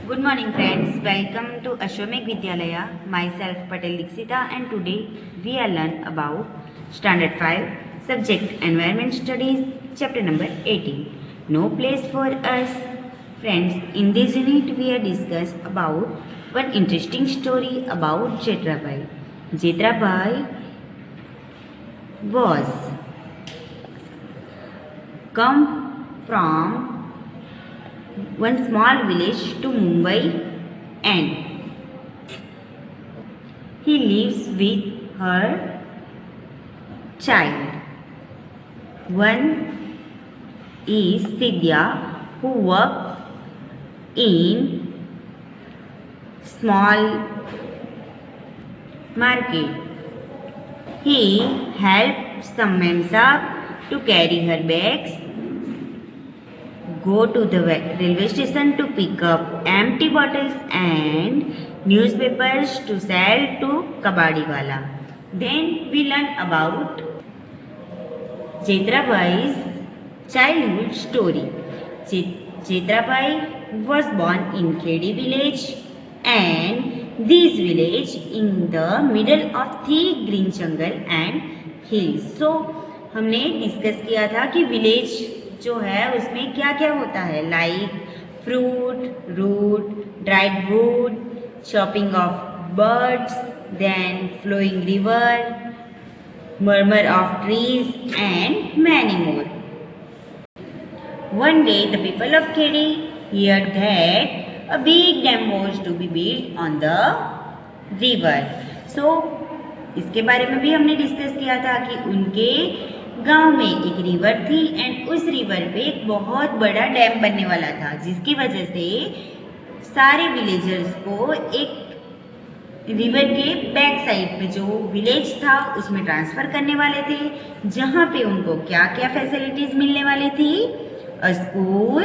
Good morning friends, welcome to Ashwamekh Vidyalaya. Myself Patel Dixita and today we are learn about Standard 5 Subject Environment Studies Chapter number 18. No place for us. Friends, in this unit we are discuss about one interesting story about Jetrabai. Jetrabai was come from one small village to Mumbai and he lives with her child. One is Sidhya who works in small market. He helps some Memsa to carry her bags, go to the railway station to pick up empty bottles and newspapers to sell to Kabadiwala. Then we learn about Jetrabai's childhood story. Jetrabai was born in Khedi village and this village in the middle of thick green jungle and hills. So हमने discuss किया था कि village जो है उसमें क्या क्या होता है, like fruit, root, dried wood, chopping of birds, then flowing river, murmur of trees and many more. One day the people of Khedi heard that a big dam was to be built on the river. So इसके बारे में भी हमने discuss किया था कि उनके गांव में एक रिवर थी एंड उस रिवर पे एक बहुत बड़ा डैम बनने वाला था जिसकी वजह से सारे विलेजर्स को एक रिवर के बैक साइड पे जो विलेज था उसमें ट्रांसफर करने वाले थे, जहाँ पे उनको क्या क्या फैसिलिटीज मिलने वाली थी, school,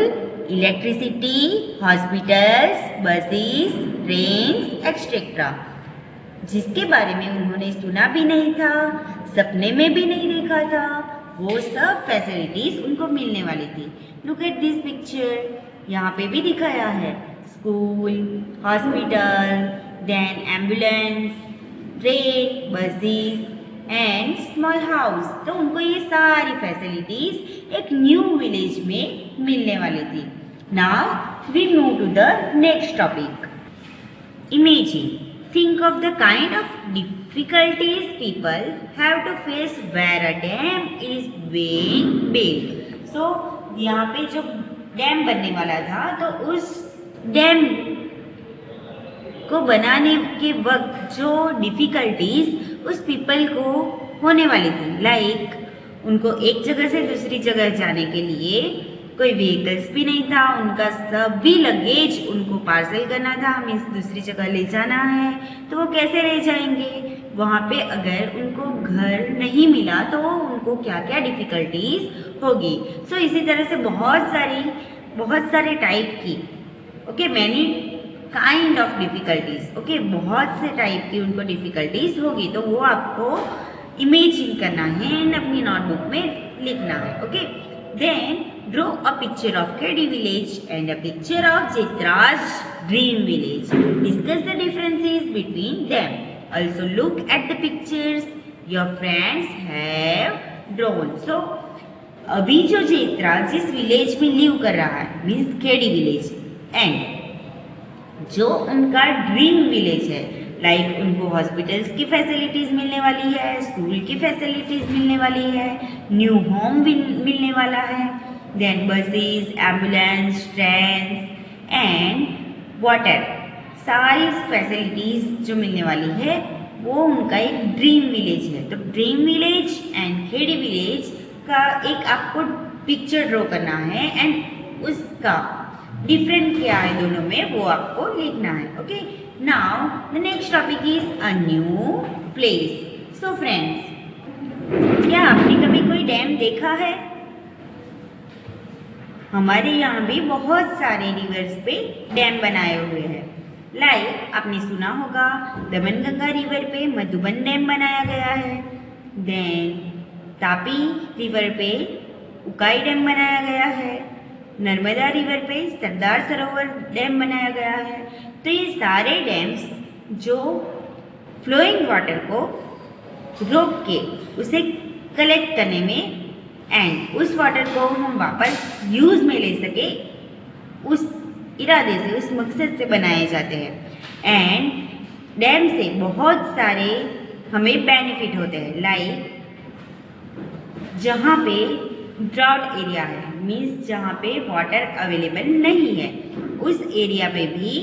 electricity, hospitals, buses, trains etcetera, जिसके बारे में उन्होंने सुना भी नहीं था, सपने में भी नहीं देखा था, वो सब फैसिलिटीज उनको मिलने वाली थी. लुक एट दिस पिक्चर, यहाँ पे भी दिखाया है school, hospital, then ambulance, train, buses and small house. तो उनको ये सारी फैसिलिटीज एक न्यू विलेज में मिलने वाली थी. Now we move to the next topic. Imagine, think of the kind of difficulties people have to face where a dam is being built. So यहाँ पे जो डैम बनने वाला था तो उस डैम को बनाने के वक्त जो डिफिकल्टीज उस पीपल को होने वाली थी, लाइक उनको एक जगह से दूसरी जगह जाने के लिए कोई व्हीकल्स भी नहीं था, उनका सभी लगेज उनको पार्सल करना था, मीन्स दूसरी जगह ले जाना है तो वो कैसे ले जाएंगे, वहाँ पे अगर उनको घर नहीं मिला तो उनको क्या क्या डिफिकल्टीज होगी. सो इसी तरह से बहुत सारे टाइप की मैनी काइंड ऑफ डिफिकल्टीज बहुत से टाइप की उनको डिफिकल्टीज होगी. तो वो आपको इमेजिन करना है एंड अपनी नोटबुक में लिखना है. Then draw a picture of Khedi village and a picture of Jetra's dream village. Discuss the differences between them. Also look at the pictures your friends have drawn. So अभी जो जेत्रा जिस विलेज में लिव कर रहा है मीन्स खेड़ी विलेज एंड जो उनका dream village है, लाइक उनको हॉस्पिटल्स की फैसिलिटीज मिलने वाली है, स्कूल की फैसिलिटीज मिलने वाली है, न्यू होम भी मिलने वाला है, then buses, ambulance, train and water, सारी फैसिलिटीज जो मिलने वाली है वो उनका एक ड्रीम विलेज है. तो dream village and Khedi village का एक आपको पिक्चर ड्रॉ करना है एंड उसका डिफरेंट क्या है दोनों में वो आपको लिखना है. Now the next topic is a new place. So friends, क्या आपने कभी कोई डैम देखा है? हमारे यहाँ भी बहुत सारे रिवर्स पे डैम बनाए हुए हैं, लाइक आपने सुना होगा दमनगंगा रिवर पे मधुबन डैम बनाया गया है, देन तापी रिवर पे उकाई डैम बनाया गया है, नर्मदा रिवर पे सरदार सरोवर डैम बनाया गया है। तो ये सारे डैम्स जो फ्लोइंग वाटर को रोक के उसे कलेक्ट करने में एंड उस वाटर को हम वापस यूज में ले सके उस इरादे से, उस मकसद से बनाए जाते हैं। एंड डैम से बहुत सारे हमें बेनिफिट होते हैं, लाइक जहाँ पे ड्राउट एरिया है, मीन्स जहाँ पे वाटर अवेलेबल नहीं है, उस एरिया पे भी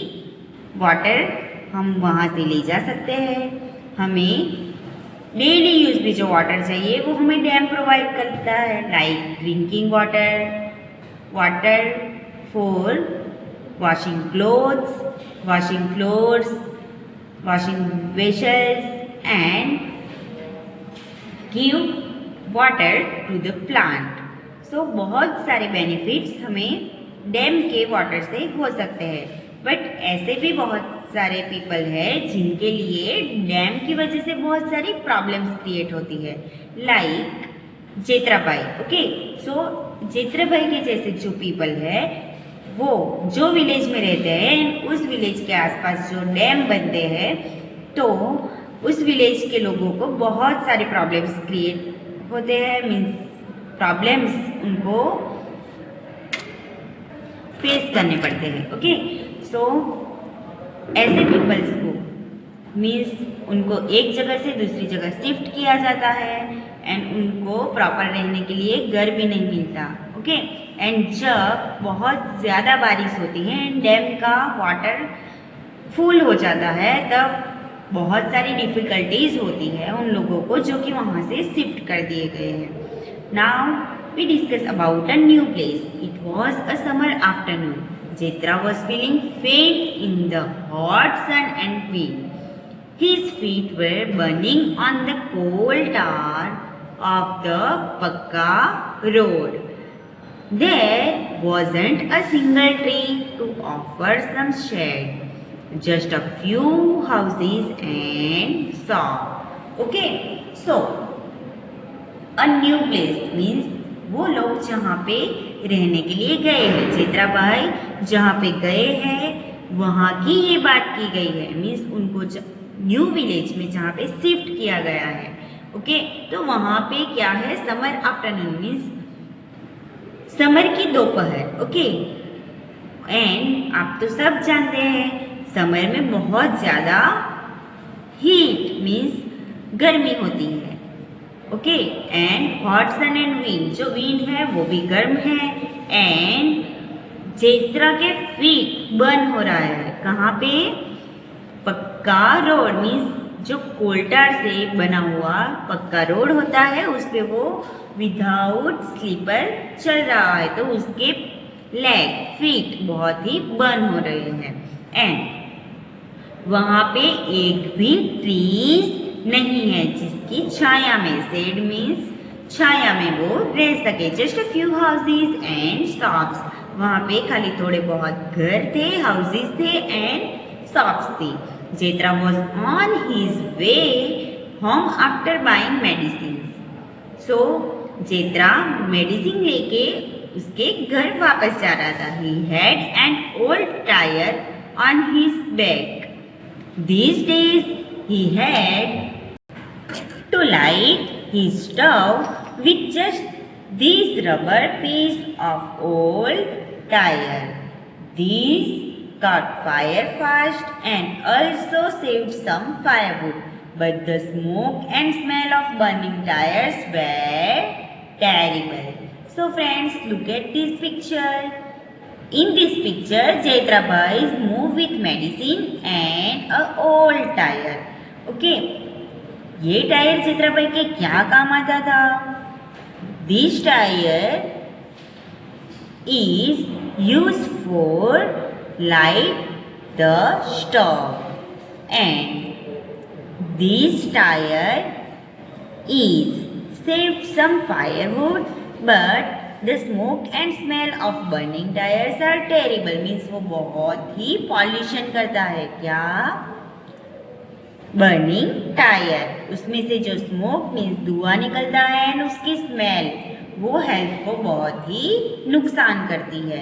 वाटर हम वहाँ से ले जा सकते हैं। हमें डेली यूज में जो वाटर चाहिए वो हमें डैम प्रोवाइड करता है, like drinking water, water for washing clothes, washing floors, washing vessels and give water to the plant. So बहुत सारे बेनिफिट्स हमें डैम के वाटर से हो सकते हैं। बट ऐसे भी बहुत सारे पीपल हैं जिनके लिए डैम की वजह से बहुत सारी प्रॉब्लम्स क्रिएट होती है, लाइक जेत्राबाई। ओके, सो जेत्राबाई के जैसे जो पीपल है वो जो विलेज में रहते हैं, उस विलेज के आसपास जो डैम बनते हैं तो उस विलेज के लोगों को बहुत सारे प्रॉब्लम्स क्रिएट होते हैं, मीन्स प्रॉब्लम्स उनको फेस करने पड़ते हैं। ओके, सो ऐसे पीपल्स को मीन्स उनको एक जगह से दूसरी जगह शिफ्ट किया जाता है एंड उनको प्रॉपर रहने के लिए घर भी नहीं मिलता। ओके, एंड जब बहुत ज़्यादा बारिश होती है एंड डैम का वाटर फुल हो जाता है तब बहुत सारी डिफ़िकल्टीज होती है उन लोगों को जो कि वहाँ से शिफ्ट कर दिए गए हैं। Now we discuss about a new place. It was a summer afternoon. Jethro was feeling faint in the hot sun and wind. His feet were burning on the cold tar of the Pakka road. There wasn't a single tree to offer some shade, just a few houses and shop. Okay, so a new place means वो लोग जहाँ पे रहने के लिए गए हैं, जेत्राबाई जहाँ पे गए हैं वहाँ की ये बात की गई है, मीन्स उनको न्यू विलेज में जहाँ पे शिफ्ट किया गया है। ओके, तो वहाँ पे क्या है, समर आफ्टरनून मीन्स समर की दोपहर। ओके, एंड आप तो सब जानते हैं समर में बहुत ज़्यादा हीट मीन्स गर्मी होती है। Okay, and hot sun and wind, जो विंड है वो भी गर्म है एंड जेत्रा के फीट बर्न हो रहा है। कहाँ पे, पक्का रोड मीन्स जो कोल्टार से बना हुआ पक्का रोड होता है उस पे वो विदाउट स्लीपर चल रहा है, तो उसके लेग फीट बहुत ही बर्न हो रहे हैं। एंड वहाँ पे एक भी ट्रीज नहीं है जिसकी छाया में, शेड मीन्स छाया में वो रह सके। Just a few houses and shops, वहाँ पे खाली थोड़े बहुत घर थे, हाउसेस थे एंड शॉप्स थी। Jetra was on his way home after buying medicine. So Jetra medicine लेके उसके घर वापस जा रहा था। He had an old tyre on his back. These days he had to light his stove with just this rubber piece of old tire. These caught fire fast and also saved some firewood, but the smoke and smell of burning tires were terrible. So friends, look at this picture. In this picture, Jetrabai is moved with medicine and a old tire. Okay, ये tyre जेत्राबाई के क्या काम आता था? This tire is used for light the stove and this tire is saved some firewood, but the smoke and smell of burning tires are terrible. Means वो बहुत ही pollution करता है। क्या? बर्निंग टायर, उसमें से जो स्मोक मीन्स धुआं निकलता है एंड उसकी स्मेल वो हेल्थ को बहुत ही नुकसान करती है।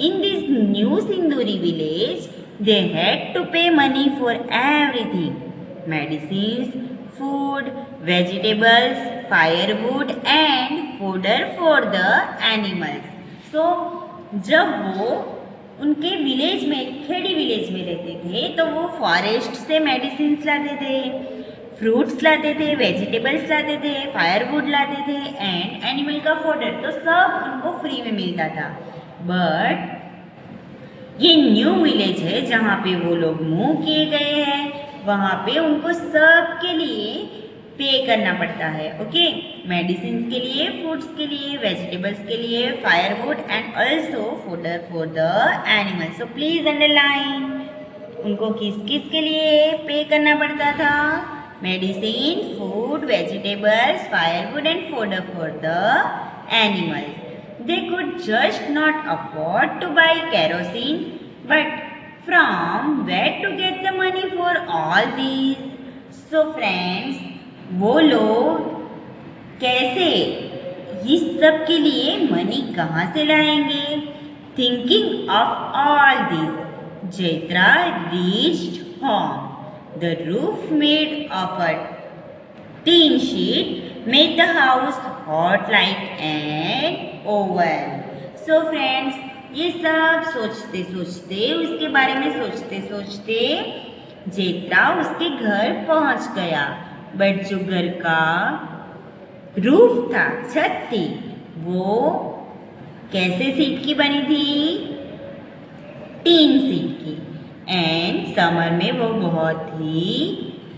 In this new Sinduri village they had to pay money for everything, medicines, food, vegetables, firewood and fodder for the animals. So जब वो उनके विलेज में, खेड़ी विलेज में रहते थे, तो वो फॉरेस्ट से मेडिसिन्स लाते थे, फ्रूट्स लाते थे, वेजिटेबल्स लाते थे, फायरवुड लाते थे एंड एनिमल का फॉडर, तो सब उनको फ्री में मिलता था। बट ये न्यू विलेज है जहाँ पे वो लोग मूव किए गए हैं, वहाँ पे उनको सब के लिए पे करना पड़ता है। ओके, मेडिसिन के लिए, फूड्स के लिए, वेजिटेबल्स के लिए, firewood and also fodder for the animals. So please underline, उनको किस किस के लिए पे करना पड़ता था? Medicine, food, vegetables, firewood and fodder for the animals. They could just not afford to buy kerosene, but from where to get the money for all these? So friends, वो लोग कैसे इस सब के लिए मनी कहाँ से लाएंगे? Thinking of all this, Jaitra reached home. The roof made of a tin sheet made the house hot like an oven. So friends, ये सब सोचते सोचते, उसके बारे में सोचते सोचते जेत्रा उसके घर पहुंच गया। बट जो घर का रूफ था, छत थी, वो कैसे सीट की बनी थी? टीन सीट की। एंड समर में वो बहुत ही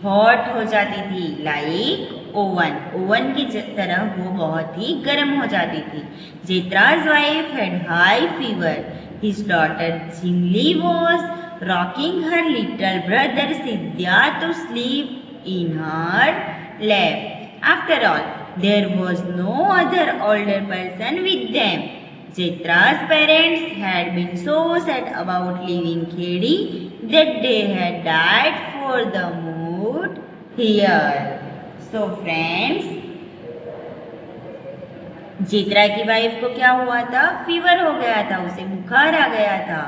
हॉट हो जाती थी, लाइक ओवन, ओवन की तरह वो बहुत ही गर्म हो जाती थी। जेत्रा's wife had high fever. His daughter Jimli was rocking her little brother Sidhya to sleep in her lap. After all, there was no other older person with them. Jetra's parents had been so sad about leaving Khedi that they had died for the mood here. So friends, जेत्रा की wife को क्या हुआ था? Fever हो गया था, उसे बुखार आ गया था।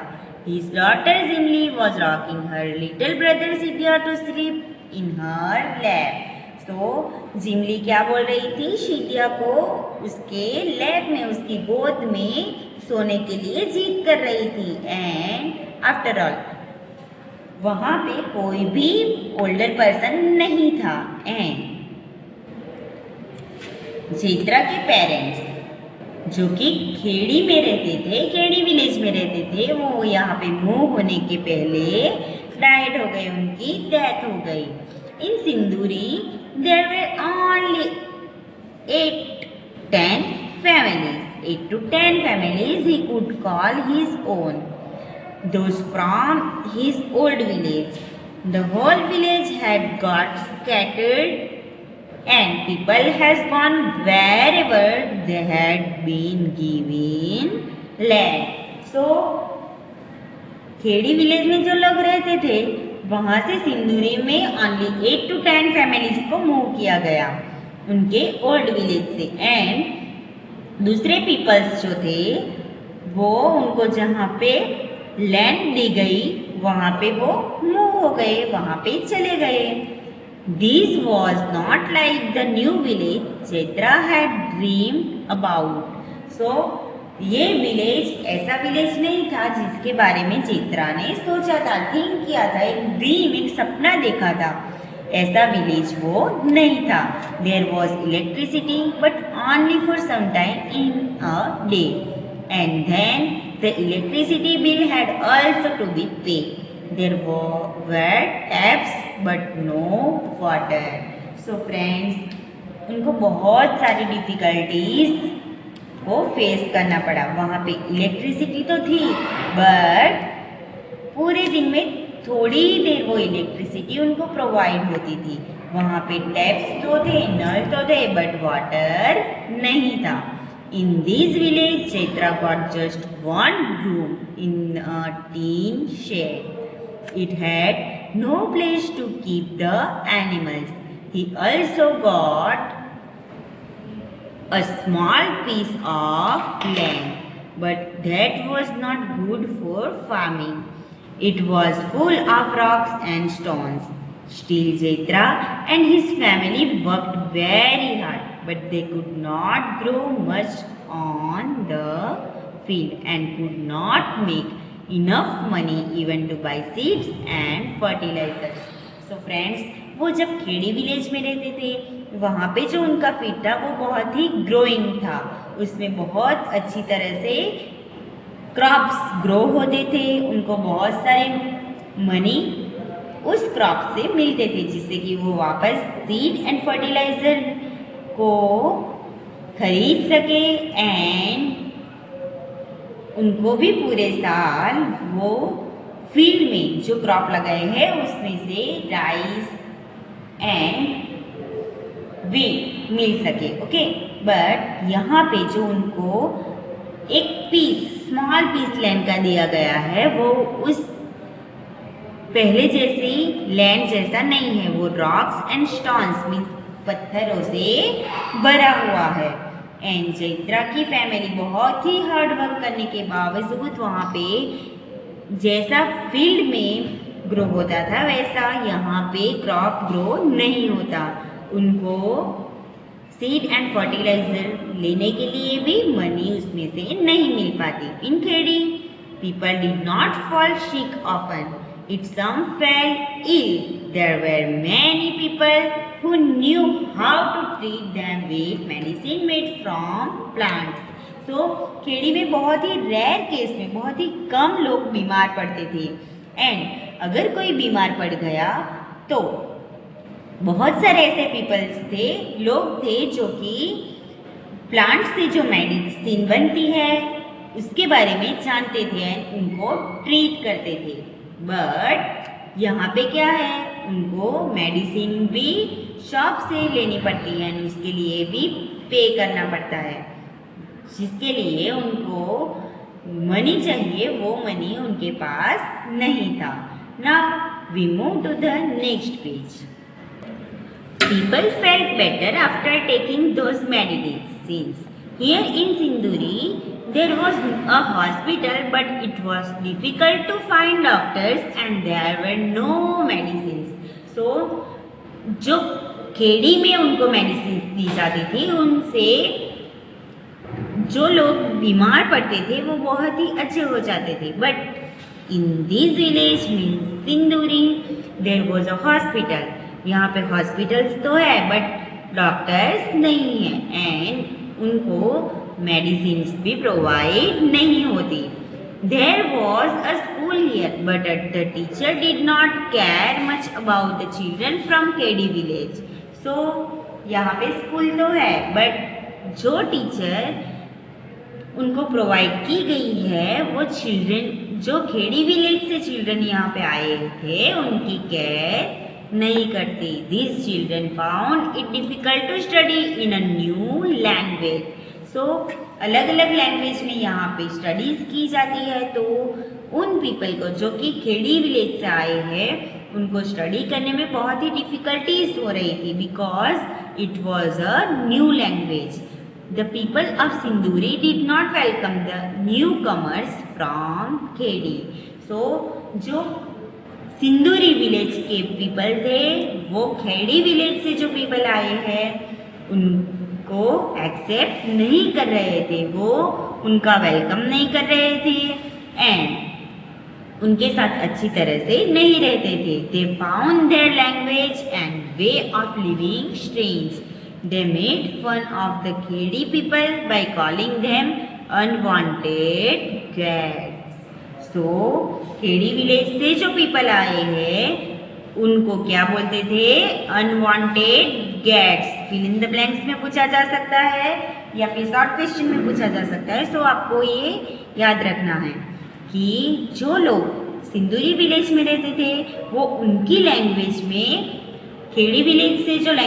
His daughter Zimli was rocking her little brother Sidhya to sleep in her lap. तो जिमली क्या बोल रही थी? शितिया को उसके लैप में, उसकी गोद में सोने के लिए जिद कर रही थी। एंड आफ्टर ऑल, वहां पे कोई भी ओल्डर पर्सन नहीं था। एंड जेत्रा के पेरेंट्स जो कि खेड़ी में रहते थे, खेड़ी विलेज में रहते थे, वो यहाँ पे मूव होने के पहले डाइड हो गए, उनकी डेथ हो गई। इन सिंदूरी there were only 8-10 families. 8 to 10 families he could call his own. Those from his old village. The whole village had got scattered and people has gone wherever they had been given land. So, Khedi village में जो लोग रहते थे, वहां से सिंदूरी में only 8 to 10 families को move किया गया उनके ओल्ड विलेज से। एंड दूसरे पीपल्स जो थे, वो उनको जहाँ पे लैंड दी गई वहां पे वो मूव हो गए, वहां पे चले गए। This was not like the new village Jetra had dreamed about. So ये विलेज ऐसा विलेज नहीं था जिसके बारे में जेत्रा ने सोचा था, थिंक किया था, एक ड्रीम, एक सपना देखा था। ऐसा विलेज वो नहीं था। There was electricity but only for some time in a day and then the electricity bill had also to be paid. There were taps but no water. So friends, उनको बहुत सारी डिफिकल्टीज को face करना पड़ा। वहाँ पे electricity तो थी, बट पूरे दिन में थोड़ी ही देर वो इलेक्ट्रिसिटी उनको प्रोवाइड होती थी। वहाँ पे टैप्स तो थे, नल तो थे, बट वाटर नहीं था। In this village Jetra got just one room in a tin shed. It had no place to keep the animals. He also got a small piece of land, but that was not good for farming. It was full of rocks and stones. Still, Jethro and his family worked very hard, but they could not grow much on the field and could not make enough money even to buy seeds and fertilizers. So friends, वो जब Khedi village में रहते थे, वहाँ पे जो उनका field था वो बहुत ही ग्रोइंग था, उसमें बहुत अच्छी तरह से क्रॉप्स ग्रो होते थे, उनको बहुत सारे मनी उस क्रॉप से मिलते थे, जिससे कि वो वापस सीड एंड फर्टिलाइजर को खरीद सके एंड उनको भी पूरे साल वो फील्ड में जो क्रॉप लगाए हैं उसमें से राइस एंड व्हीट मिल सके. ओके, बट यहाँ पे जो उनको एक पीस, स्मॉल पीस लैंड का दिया गया है, वो उस पहले जैसी लैंड जैसा नहीं है. वो रॉक्स एंड स्टोन्स मीन्स पत्थरों से भरा हुआ है. एंड जैत्रा की फैमिली बहुत ही हार्ड वर्क करने के बावजूद वहाँ पे जैसा फील्ड में ग्रो होता था वैसा यहाँ पे क्रॉप ग्रो नहीं होता. उनको सीड एंड फर्टिलाइजर लेने के लिए भी मनी उसमें से नहीं मिल पाती. इन Khedi people did not fall sick often. If some fell ill, there were many people who knew how to treat them with medicine made from plants. तो खेड़ी में बहुत ही रेयर केस में बहुत ही कम लोग बीमार पड़ते थे. एंड अगर कोई बीमार पड़ गया तो बहुत सारे ऐसे पीपल्स थे, लोग थे जो कि प्लांट से जो मेडिसिन बनती है उसके बारे में जानते थे एंड उनको ट्रीट करते थे. बट यहाँ पे क्या है, उनको मेडिसिन भी शॉप से लेनी पड़ती है एंड उसके लिए भी पे करना पड़ता है, जिसके लिए उनको मनी चाहिए, वो मनी उनके पास नहीं था. Now we move to the next page. People felt better after taking those medicines. Here in Sinduri, there was a hospital, but it was difficult to find doctors and there were no medicines. So, जो खेड़ी में उनको medicine दी जाती थी, उनसे जो लोग बीमार पड़ते थे वो बहुत ही अच्छे हो जाते थे. But in this village means सिंदूरी, देयर वाज अ हॉस्पिटल. यहाँ पे हॉस्पिटल्स तो है बट डॉक्टर्स नहीं है एंड उनको मेडिसिन भी प्रोवाइड नहीं होती. There was a school here but the teacher did not care much about the children from Khedi village. So यहाँ पे स्कूल तो है बट जो टीचर उनको प्रोवाइड की गई है वो चिल्ड्रन जो खेड़ी विलेज से चिल्ड्रन यहाँ पे आए थे उनकी केयर नहीं करती. These children found it difficult to study in a new language. So अलग अलग लैंग्वेज में यहाँ पे स्टडीज की जाती है, तो उन पीपल को जो कि खेड़ी विलेज से आए हैं उनको स्टडी करने में बहुत ही डिफिकल्टीज हो रही थी because it was a new language. The people of Sinduri did not welcome the newcomers from Khedi. So जो सिंदूरी विलेज के पीपल थे वो खेड़ी विलेज से जो पीपल आए हैं उनको एक्सेप्ट नहीं कर रहे थे, वो उनका वेलकम नहीं कर रहे थे एंड उनके साथ अच्छी तरह से नहीं रहते थे. They found their language and way of living strange. They made fun of the Khedi people by calling them unwanted guests. तो खेड़ी विलेज से जो पीपल आए हैं उनको क्या बोलते थे, unwanted guests. Fill in the blanks में पूछा जा सकता है या फिर शॉर्ट क्वेश्चन में पूछा जा सकता है. सो आपको ये याद रखना है कि जो लोग सिंदूरी विलेज में रहते थे वो उनकी लैंग्वेज में खेड़ी विलेज से जो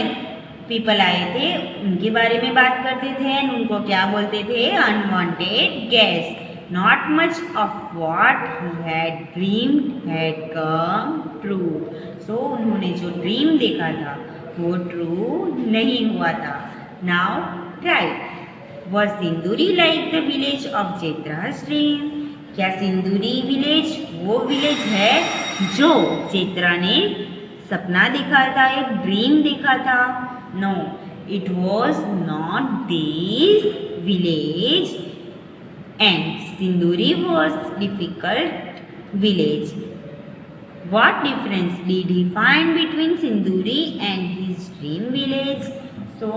पीपल आए थे उनके बारे में बात करते थे. उनको क्या बोलते थे, unwanted guests. Not much of what he had dreamed had come true. So उन्होंने जो ड्रीम देखा था वो ट्रू नहीं हुआ था. Now try. Was Sinduri like the village of Chetra's dream? क्या सिंदूरी विलेज वो विलेज है जो चेत्रा ने सपना देखा था, एक ड्रीम देखा था? No, it was not this village and Sinduri was difficult village. What difference did he find between Sinduri and his dream village? So,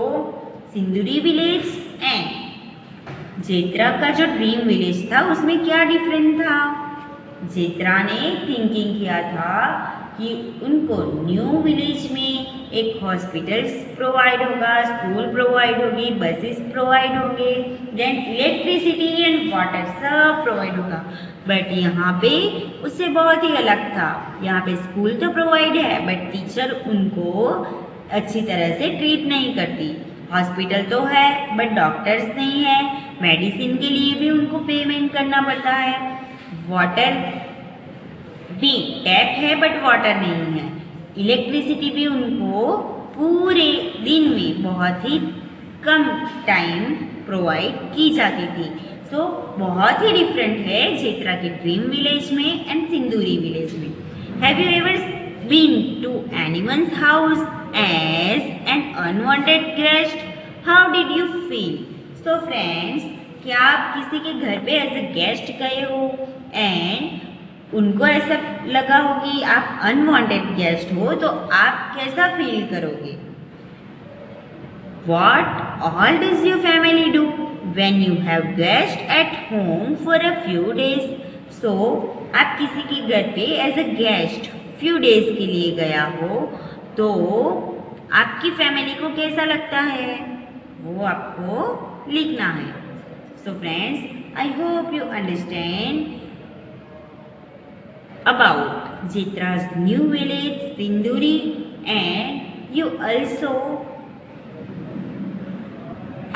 Sinduri village and जेत्रा का जो ड्रीम विलेज था उसमें क्या डिफरेंट था? जेत्रा ने थिंकिंग किया था कि उनको न्यू विलेज में एक हॉस्पिटल प्रोवाइड होगा, स्कूल प्रोवाइड होगी, बसेस प्रोवाइड होंगे, देन इलेक्ट्रिसिटी एंड वाटर सब प्रोवाइड होगा. बट यहाँ पे उससे बहुत ही अलग था. यहाँ पे स्कूल तो प्रोवाइड है बट टीचर उनको अच्छी तरह से ट्रीट नहीं करती. हॉस्पिटल तो है बट डॉक्टर्स नहीं है. मेडिसिन के लिए भी उनको पेमेंट करना पड़ता है. वाटर भी टैप है बट वाटर नहीं है. इलेक्ट्रिसिटी भी उनको पूरे दिन में बहुत ही कम टाइम प्रोवाइड की जाती थी. तो बहुत ही डिफरेंट है चेत्रा के ड्रीम विलेज में एंड सिंदूरी विलेज में. Have you ever been to anyone's house as an unwanted guest? How did you feel? So friends, क्या आप किसी के घर पे एज अ गेस्ट गए हो एंड उनको ऐसा लगा हो कि आप अनवांटेड गेस्ट हो, तो आप कैसा फील करोगे? What all does your family do when you have guests at home for a few days? So, आप किसी के घर पे as a guest few days के लिए गया हो तो आपकी फैमिली को कैसा लगता है वो आपको लिखना है. So friends, I hope you understand about Chetra's new village Sinduri, and you also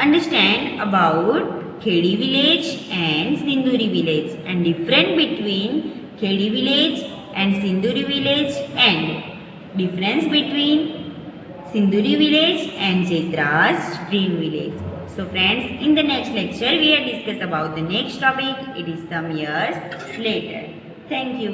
understand about Khedi village and Sinduri village and difference between Khedi village and Sinduri village and difference between Sinduri village and Chetra's dream village. So friends, in the next lecture we will discuss about the next topic. It is some years later. Thank you.